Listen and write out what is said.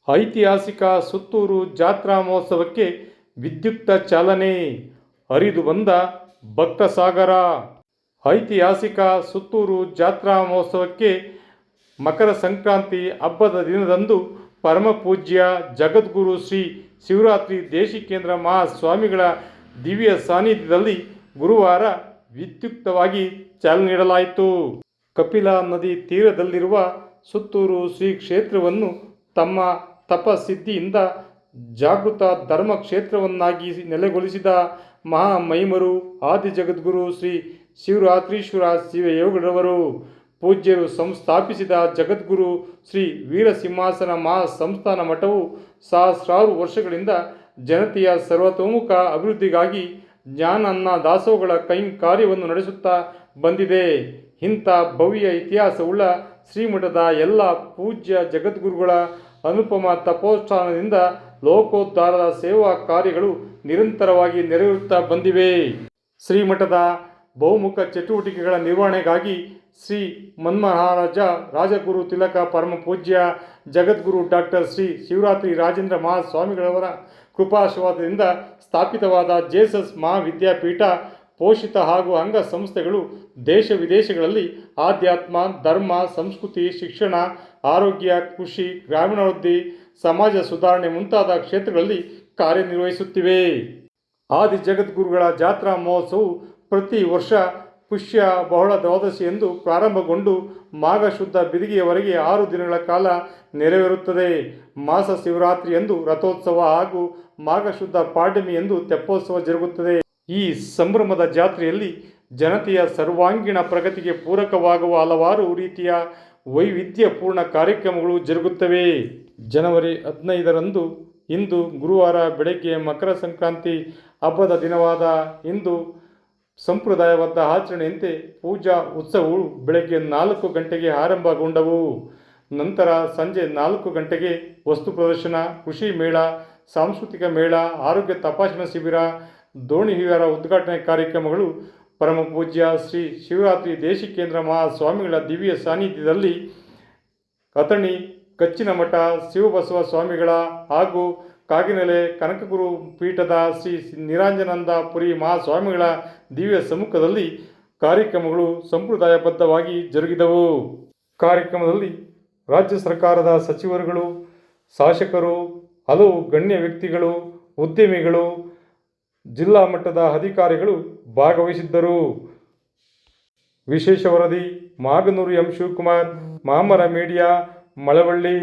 ಐತಿಹಾಸಿಕ ಸುತ್ತೂರು ಜಾತ್ರಾ ಮಹೋತ್ಸವಕ್ಕೆ ವಿದ್ಯುಕ್ತ ಚಾಲನೆ. ಹರಿದು ಬಂದ ಭಕ್ತ ಸಾಗರ. ಐತಿಹಾಸಿಕ ಸುತ್ತೂರು ಜಾತ್ರಾ ಮಹೋತ್ಸವಕ್ಕೆ ಮಕರ ಸಂಕ್ರಾಂತಿ ಹಬ್ಬದ ದಿನದಂದು ಪರಮಪೂಜ್ಯ ಜಗದ್ಗುರು ಶ್ರೀ ಶಿವರಾತ್ರಿ ದೇಶಿಕೇಂದ್ರ ಮಹಾಸ್ವಾಮಿಗಳ ದಿವ್ಯ ಸಾನ್ನಿಧ್ಯದಲ್ಲಿ ಗುರುವಾರ ವಿದ್ಯುಕ್ತವಾಗಿ ಚಾಲನೆ ನೀಡಲಾಯಿತು. ಕಪಿಲಾ ನದಿ ತೀರದಲ್ಲಿರುವ ಸುತ್ತೂರು ಶ್ರೀ ಕ್ಷೇತ್ರವನ್ನು ತಮ್ಮ ತಪಸಿದ್ಧಿಯಿಂದ ಜಾಗೃತ ಧರ್ಮ ಕ್ಷೇತ್ರವನ್ನಾಗಿ ನೆಲೆಗೊಳಿಸಿದ ಮಹಾಮಹಿಮರು ಆದಿಜಗದ್ಗುರು ಶ್ರೀ ಶಿವರಾತ್ರೀಶ್ವರ ಶಿವಯೋಗಿರವರು ಪೂಜ್ಯರು ಸಂಸ್ಥಾಪಿಸಿದ ಜಗದ್ಗುರು ಶ್ರೀ ವೀರಸಿಂಹಾಸನ ಮಹಾಸಂಸ್ಥಾನ ಮಠವು ಸಹಸ್ರಾರು ವರ್ಷಗಳಿಂದ ಜನತೆಯ ಸರ್ವತೋಮುಖ ಅಭಿವೃದ್ಧಿಗಾಗಿ ಜ್ಞಾನ ದಾಸೋಹಗಳ ಕೈಂಕಾರ್ಯವನ್ನು ನಡೆಸುತ್ತಾ ಬಂದಿದೆ. ಇಂಥ ಭವ್ಯ ಇತಿಹಾಸವುಳ್ಳ ಶ್ರೀಮಠದ ಎಲ್ಲ ಪೂಜ್ಯ ಜಗದ್ಗುರುಗಳ ಅನುಪಮ ತಪೋಷ್ಠಾನದಿಂದ ಲೋಕೋದ್ಧಾರದ ಸೇವಾ ಕಾರ್ಯಗಳು ನಿರಂತರವಾಗಿ ನೆರವೇರುತ್ತಾ ಬಂದಿವೆ. ಶ್ರೀಮಠದ ಬಹುಮುಖ ಚಟುವಟಿಕೆಗಳ ನಿರ್ವಹಣೆಗಾಗಿ ಶ್ರೀ ಮನ್ಮಹಾರಾಜ ರಾಜಗುರು ತಿಲಕ ಪರಮ ಪೂಜ್ಯ ಜಗದ್ಗುರು ಡಾಕ್ಟರ್ ಶ್ರೀ ಶಿವರಾತ್ರಿ ರಾಜೇಂದ್ರ ಮಹಾಸ್ವಾಮಿಗಳವರ ಕೃಪಾಶೀರ್ವಾದದಿಂದ ಸ್ಥಾಪಿತವಾದ ಜೇಸಸ್ ಮಹಾವಿದ್ಯಾಪೀಠ ಪೋಷಿತ ಹಾಗೂ ಅಂಗ ಸಂಸ್ಥೆಗಳು ದೇಶ ವಿದೇಶಗಳಲ್ಲಿ ಆಧ್ಯಾತ್ಮ, ಧರ್ಮ, ಸಂಸ್ಕೃತಿ, ಶಿಕ್ಷಣ, ಆರೋಗ್ಯ, ಕೃಷಿ, ಗ್ರಾಮೀಣಾಭಿವೃದ್ಧಿ, ಸಮಾಜ ಸುಧಾರಣೆ ಮುಂತಾದ ಕ್ಷೇತ್ರಗಳಲ್ಲಿ ಕಾರ್ಯನಿರ್ವಹಿಸುತ್ತಿವೆ. ಆದಿ ಜಗದ್ಗುರುಗಳ ಜಾತ್ರಾ ಮಹೋತ್ಸವವು ಪ್ರತಿ ವರ್ಷ ಪುಷ್ಯ ಬಹಳ ದ್ವಾದಶಿಯಂದು ಪ್ರಾರಂಭಗೊಂಡು ಮಾಘ ಶುದ್ಧ ಬಿದಿಗೆಯವರೆಗೆ 6 ದಿನಗಳ ಕಾಲ ನೆರವೇರುತ್ತದೆ. ಮಾಸ ಶಿವರಾತ್ರಿಯಂದು ರಥೋತ್ಸವ ಹಾಗೂ ಮಾಘ ಶುದ್ಧ ಪಾಡ್ಯಮಿಯಂದು ತೆಪ್ಪೋತ್ಸವ ಜರುಗುತ್ತದೆ. ಈ ಸಂಭ್ರಮದ ಜಾತ್ರೆಯಲ್ಲಿ ಜನತೆಯ ಸರ್ವಾಂಗೀಣ ಪ್ರಗತಿಗೆ ಪೂರಕವಾಗುವ ಹಲವಾರು ರೀತಿಯ ವೈವಿಧ್ಯಪೂರ್ಣ ಕಾರ್ಯಕ್ರಮಗಳು ಜರುಗುತ್ತವೆ. ಜನವರಿ 15ರಂದು ಇಂದು ಗುರುವಾರ ಬೆಳಗ್ಗೆ ಮಕರ ಸಂಕ್ರಾಂತಿ ಹಬ್ಬದ ದಿನವಾದ ಇಂದು ಸಂಪ್ರದಾಯಬದ್ಧ ಆಚರಣೆಯಂತೆ ಪೂಜಾ ಉತ್ಸವವು ಬೆಳಗ್ಗೆ 4 ಗಂಟೆಗೆ ಆರಂಭಗೊಂಡವು. ನಂತರ ಸಂಜೆ 4 ಗಂಟೆಗೆ ವಸ್ತು ಪ್ರದರ್ಶನ, ಕೃಷಿ ಮೇಳ, ಸಾಂಸ್ಕೃತಿಕ ಮೇಳ, ಆರೋಗ್ಯ ತಪಾಸಣಾ ಶಿಬಿರ, ದೋಣಿ ವಿಹಾರ ಉದ್ಘಾಟನೆ ಕಾರ್ಯಕ್ರಮಗಳು ಪರಮ ಪೂಜ್ಯ ಶ್ರೀ ಶಿವರಾತ್ರಿ ದೇಶಿಕೇಂದ್ರ ಮಹಾಸ್ವಾಮಿಗಳ ದಿವ್ಯ ಸಾನ್ನಿಧ್ಯದಲ್ಲಿ ಅಥಣಿ ಕಚ್ಚಿನಮಠ ಶಿವಬಸವ ಸ್ವಾಮಿಗಳ ಹಾಗೂ ಕಾಗಿನೆಲೆ ಕನಕಗುರು ಪೀಠದ ಶ್ರೀ ನಿರಂಜನಾನಂದ ಪುರಿ ಮಹಾಸ್ವಾಮಿಗಳ ದಿವ್ಯ ಸಮ್ಮುಖದಲ್ಲಿ ಕಾರ್ಯಕ್ರಮಗಳು ಸಂಪ್ರದಾಯಬದ್ಧವಾಗಿ ಜರುಗಿದವು. ಕಾರ್ಯಕ್ರಮದಲ್ಲಿ ರಾಜ್ಯ ಸರ್ಕಾರದ ಸಚಿವರುಗಳು, ಶಾಸಕರು, ಹಲವು ಗಣ್ಯ ವ್ಯಕ್ತಿಗಳು, ಉದ್ಯಮಿಗಳು, ಜಿಲ್ಲಾ ಮಟ್ಟದ ಅಧಿಕಾರಿಗಳು ಭಾಗವಹಿಸಿದ್ದರು. ವಿಶೇಷ ವರದಿ ಮಾಗನೂರು ಎಂ. ಶಿವಕುಮಾರ್, ಮಾಮರ ಮೀಡಿಯಾ, ಮಳವಳ್ಳಿ.